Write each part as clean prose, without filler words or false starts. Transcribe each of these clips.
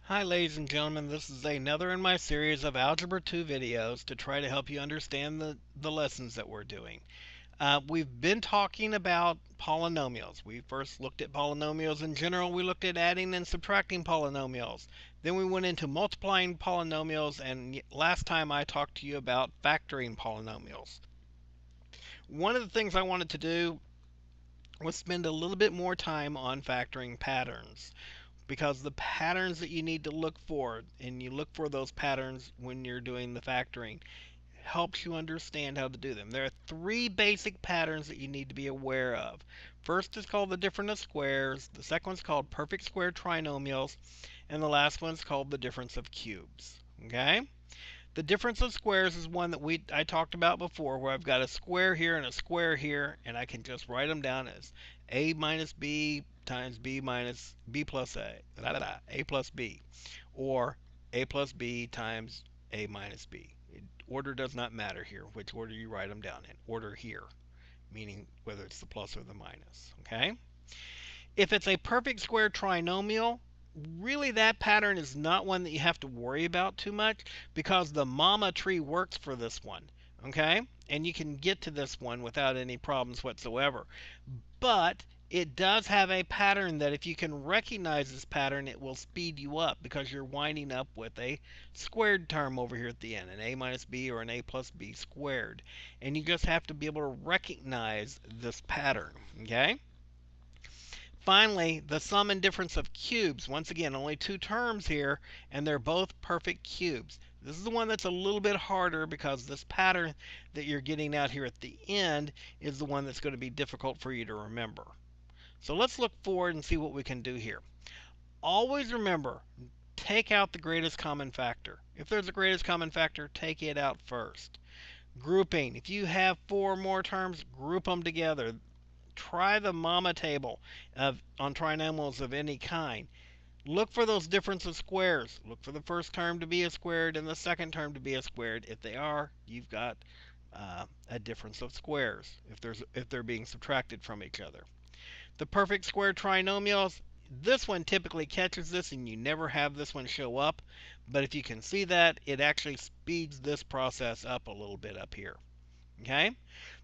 Hi ladies and gentlemen, this is another in my series of Algebra 2 videos to try to help you understand the lessons that we're doing. We've been talking about polynomials. We first looked at polynomials in general. We looked at adding and subtracting polynomials. Then we went into multiplying polynomials, and last time I talked to you about factoring polynomials. One of the things I wanted to do was spend a little bit more time on factoring patterns, because the patterns that you need to look for, and you look for those patterns when you're doing the factoring, helps you understand how to do them. There are three basic patterns that you need to be aware of. First is called the difference of squares, the second one's called perfect square trinomials, and the last one's called the difference of cubes. Okay? The difference of squares is one that I talked about before, where I've got a square here and a square here, and I can just write them down as a minus b times b minus b plus a plus b, or a plus b times a minus b. Order does not matter here, which order you write them down in. Order here, meaning whether it's the plus or the minus. Okay? If it's a perfect square trinomial, really that pattern is not one that you have to worry about too much, because the mama tree works for this one. Okay? And you can get to this one without any problems whatsoever. But it does have a pattern that if you can recognize this pattern, it will speed you up, because you're winding up with a squared term over here at the end, an a minus b or an a plus b squared. And you just have to be able to recognize this pattern. Okay? Finally, the sum and difference of cubes. Once again, only two terms here, and they're both perfect cubes. This is the one that's a little bit harder, because this pattern that you're getting out here at the end is the one that's going to be difficult for you to remember. So let's look forward and see what we can do here. Always remember, take out the greatest common factor. If there's a greatest common factor, take it out first. Grouping. If you have four or more terms, group them together. Try the mama table on trinomials of any kind. Look for those difference of squares. Look for the first term to be a squared and the second term to be a squared. If they are, you've got a difference of squares if they're being subtracted from each other. The perfect square trinomials, this one typically catches this and you never have this one show up. But if you can see that, it actually speeds this process up a little bit up here. Okay?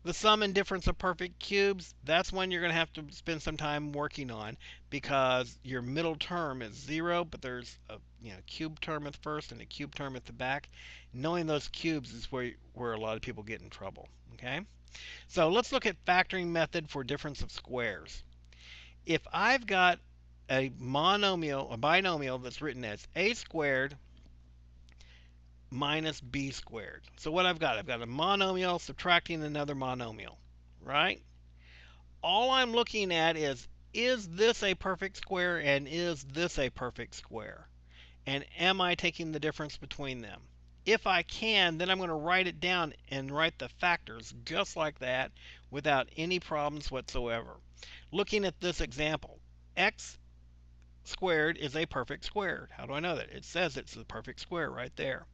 The sum and difference of perfect cubes, that's one you're going to have to spend some time working on, because your middle term is 0, but there's a cube term at the first and a cube term at the back. Knowing those cubes is where a lot of people get in trouble. Okay? So let's look at factoring method for difference of squares. If I've got a binomial that's written as a squared minus b squared. So what I've got a monomial subtracting another monomial, right? All I'm looking at is this a perfect square and is this a perfect square? And am I taking the difference between them? If I can, then I'm going to write it down and write the factors just like that without any problems whatsoever. Looking at this example, x squared is a perfect square. How do I know that? It says it's a perfect square right there.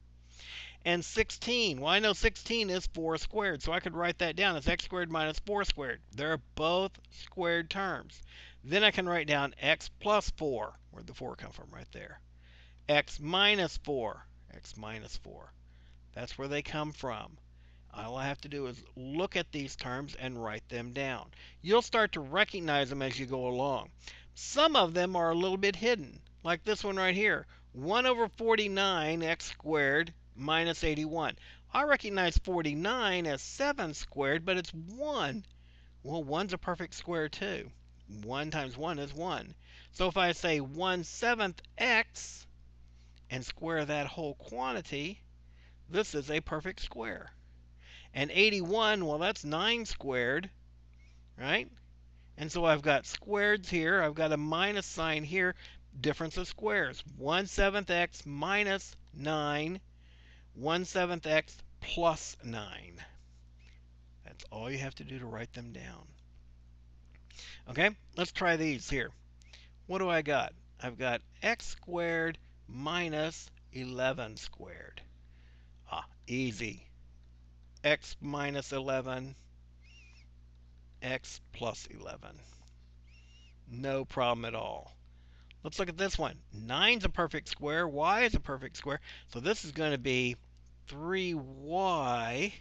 And 16, well, I know 16 is 4 squared, so I could write that down as x squared minus 4 squared. They're both squared terms. Then I can write down x plus 4. Where'd the 4 come from? Right there. X minus 4. X minus 4. That's where they come from. All I have to do is look at these terms and write them down. You'll start to recognize them as you go along. Some of them are a little bit hidden, like this one right here. 1 over 49 x squared minus 81. I recognize 49 as 7 squared, but it's 1. Well, 1's a perfect square too. 1 times 1 is 1. So if I say 1/7 x and square that whole quantity, this is a perfect square. And 81, well, that's 9 squared, right? And so I've got squareds here. I've got a minus sign here. Difference of squares. 1/7 x minus 9. 1/7 x plus 9. That's all you have to do to write them down. Okay, let's try these here. What do I got? I've got x squared minus 11 squared. Easy. X minus 11, x plus 11. No problem at all. Let's look at this one. 9's a perfect square. Y is a perfect square. So this is going to be 3y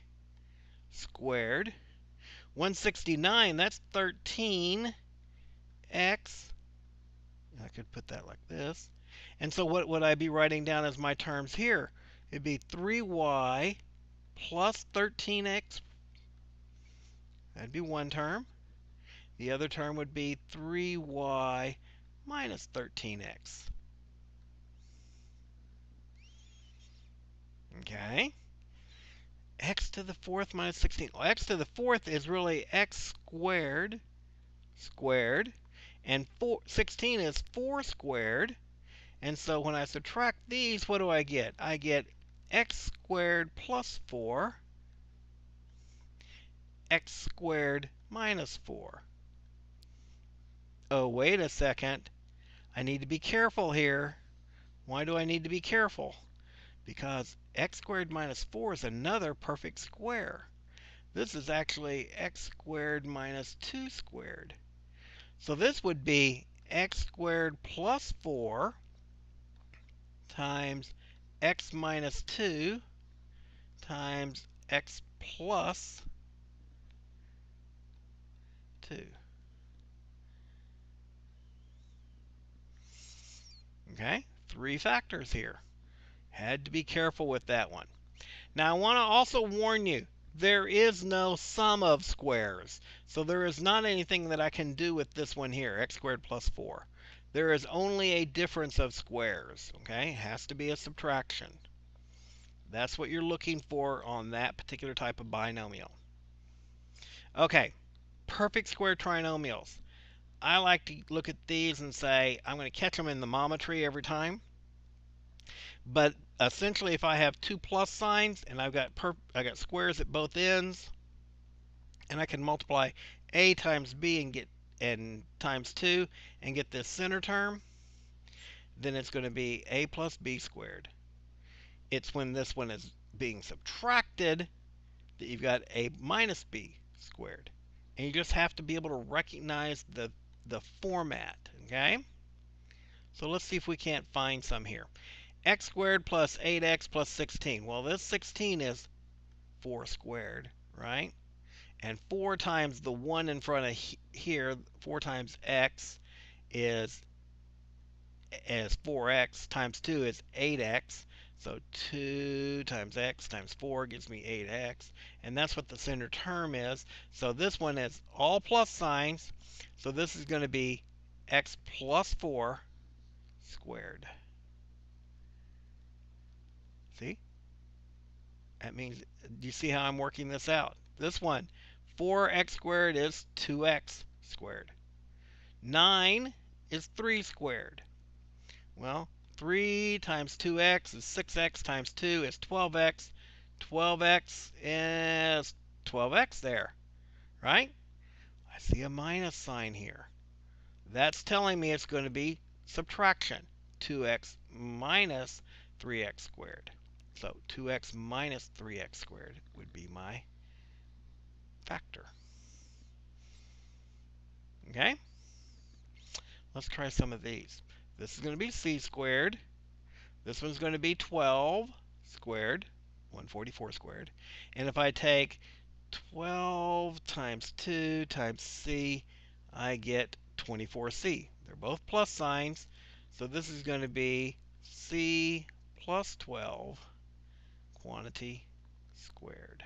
squared. 169, that's 13x. I could put that like this. And so what would I be writing down as my terms here? It'd be 3y plus 13x. That'd be one term. The other term would be 3y minus 13x. Okay? X to the fourth minus 16. Well, x to the fourth is really x squared, and 16 is 4 squared. And so when I subtract these, what do I get? I get x squared plus 4, x squared minus 4. Oh, wait a second. I need to be careful here. Why do I need to be careful? Because x squared minus 4 is another perfect square. This is actually x squared minus 2 squared. So this would be x squared plus 4 times x minus 2 times x plus 2. Okay, 3 factors here. Had to be careful with that one. Now I want to also warn you, there is no sum of squares. So there is not anything that I can do with this one here, x squared plus 4. There is only a difference of squares. Okay, it has to be a subtraction. That's what you're looking for on that particular type of binomial. Okay, perfect square trinomials. I like to look at these and say, I'm going to catch them in the mama tree every time. But essentially, if I have two plus signs and I got squares at both ends, and I can multiply a times b and times 2 and get this center term, then it's going to be a plus b squared. It's when this one is being subtracted that you've got a minus b squared. And you just have to be able to recognize the format, okay? So let's see if we can't find some here. X squared plus 8x plus 16. Well, this 16 is 4 squared, right? And 4 times the 1 in front of here, 4 times x is 4x times 2 is 8x. So 2 times x times 4 gives me 8x. And that's what the center term is. So this one is all plus signs. So this is going to be x plus 4 squared. See? That means, do you see how I'm working this out? This one, 4x squared is 2x squared. 9 is 3 squared. Well, 3 times 2x is 6x times 2 is 12x. 12x is 12x there, right? I see a minus sign here. That's telling me it's going to be subtraction. 2x minus 3x squared. So 2x minus 3x squared would be my factor. Okay? Let's try some of these. This is going to be c squared. This one's going to be 12 squared, 144 squared. And if I take 12 times 2 times c, I get 24c. They're both plus signs. So this is going to be c plus 12 quantity squared.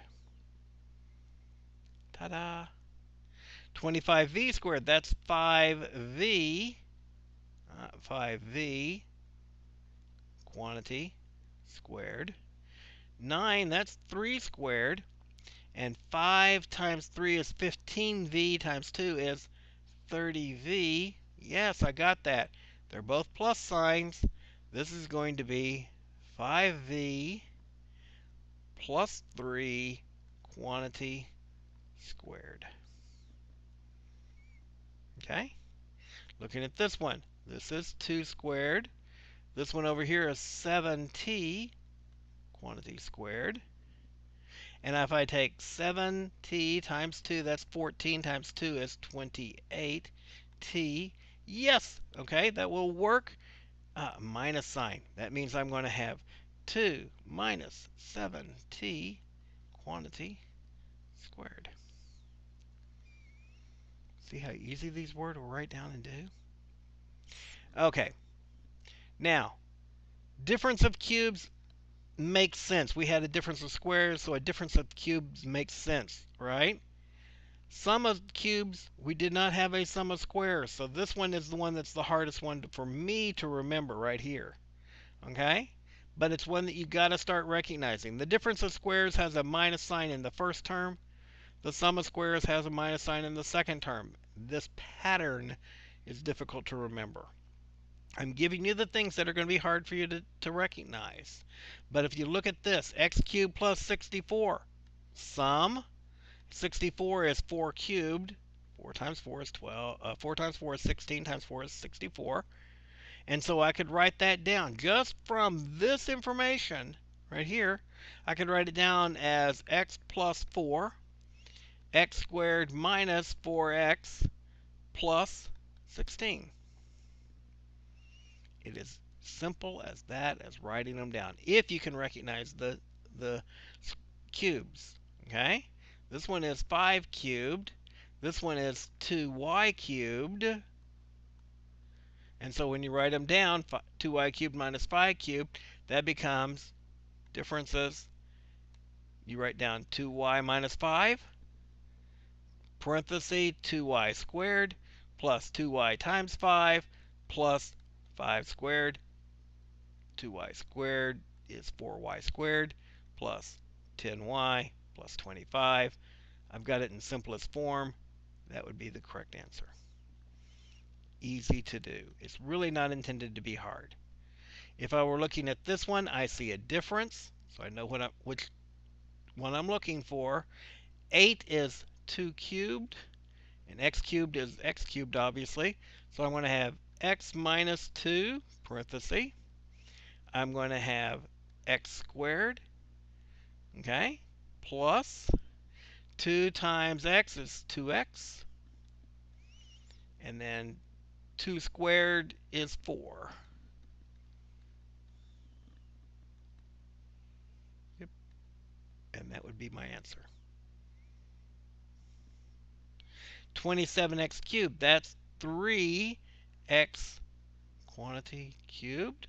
Ta-da! 25v squared, that's 5v, 5v quantity squared. 9, that's 3 squared. And 5 times 3 is 15v times 2 is 30v. Yes, I got that. They're both plus signs. This is going to be 5v plus 3 quantity squared. Okay? Looking at this one. This is 2 squared. This one over here is 7t quantity squared. And if I take 7t times 2, that's 14 times 2 is 28t. Yes, okay, that will work. Minus sign. That means I'm going to have 2 minus 7t quantity squared. See how easy these were to write down and do? Okay, now, difference of cubes makes sense. We had a difference of squares, so a difference of cubes makes sense, right? Sum of cubes, we did not have a sum of squares, so this one is the one that's the hardest one for me to remember right here, okay? But it's one that you got to start recognizing. The difference of squares has a minus sign in the first term. The sum of squares has a minus sign in the second term. This pattern is difficult to remember. I'm giving you the things that are going to be hard for you to recognize. But if you look at this, x cubed plus 64, sum, 64 is 4 cubed. 4 times 4 is 12. 4 times 4 is 16 times 4 is 64. And so I could write that down just from this information right here. I could write it down as x plus 4, x squared minus 4x plus 16. It is simple as that, as writing them down, if you can recognize the cubes. Okay? This one is 5 cubed. This one is 2y cubed. And so when you write them down, 2y cubed minus 5 cubed, that becomes differences. You write down 2y minus 5, parenthesis 2y squared, plus 2y times 5, plus 5 squared. 2y squared is 4y squared, plus 10y, plus 25. I've got it in simplest form. That would be the correct answer. Easy to do. It's really not intended to be hard. If I were looking at this one, I see a difference, so I know which one I'm looking for. 8 is 2 cubed, and x cubed is x cubed, obviously. So I'm going to have x minus 2, parenthesis. I'm going to have x squared, okay, plus 2 times x is 2x, and then 2 squared is 4. Yep. And that would be my answer. 27x cubed, that's 3x quantity cubed.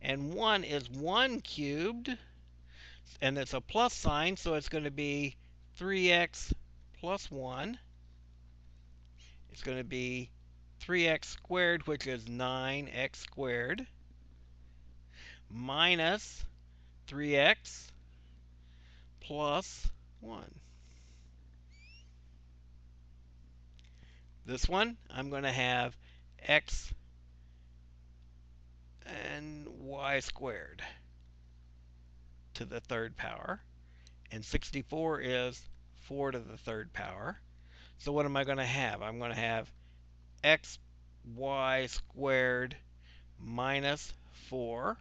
And 1 is 1 cubed, and it's a plus sign, so it's going to be 3x plus 1. It's going to be 3x squared, which is 9x squared, minus 3x plus 1. This one, I'm going to have x and y squared to the third power. And 64 is 4 to the third power. So what am I going to have? I'm going to have xy squared minus 4.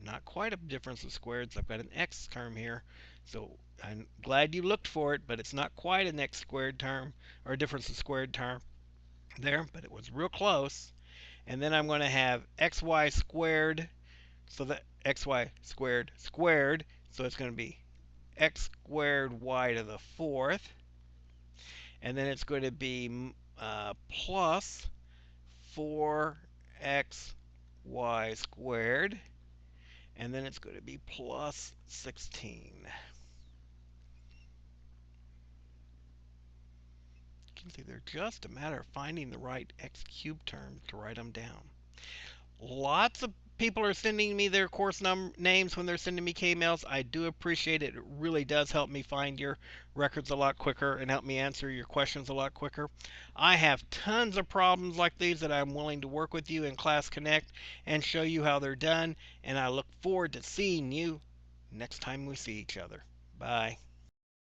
Not quite a difference of squareds. I've got an x term here. So I'm glad you looked for it, but it's not quite an x squared term or a difference of squared term there, but it was real close. And then I'm going to have xy squared, so that xy squared squared, so it's going to be x squared y to the fourth. And then it's going to be plus 4x y squared. And then it's going to be plus 16. You can see they're just a matter of finding the right x cubed term to write them down. Lots of people are sending me their course names when they're sending me K-mails. I do appreciate it. It really does help me find your records a lot quicker and help me answer your questions a lot quicker. I have tons of problems like these that I'm willing to work with you in Class Connect and show you how they're done. And I look forward to seeing you next time we see each other. Bye.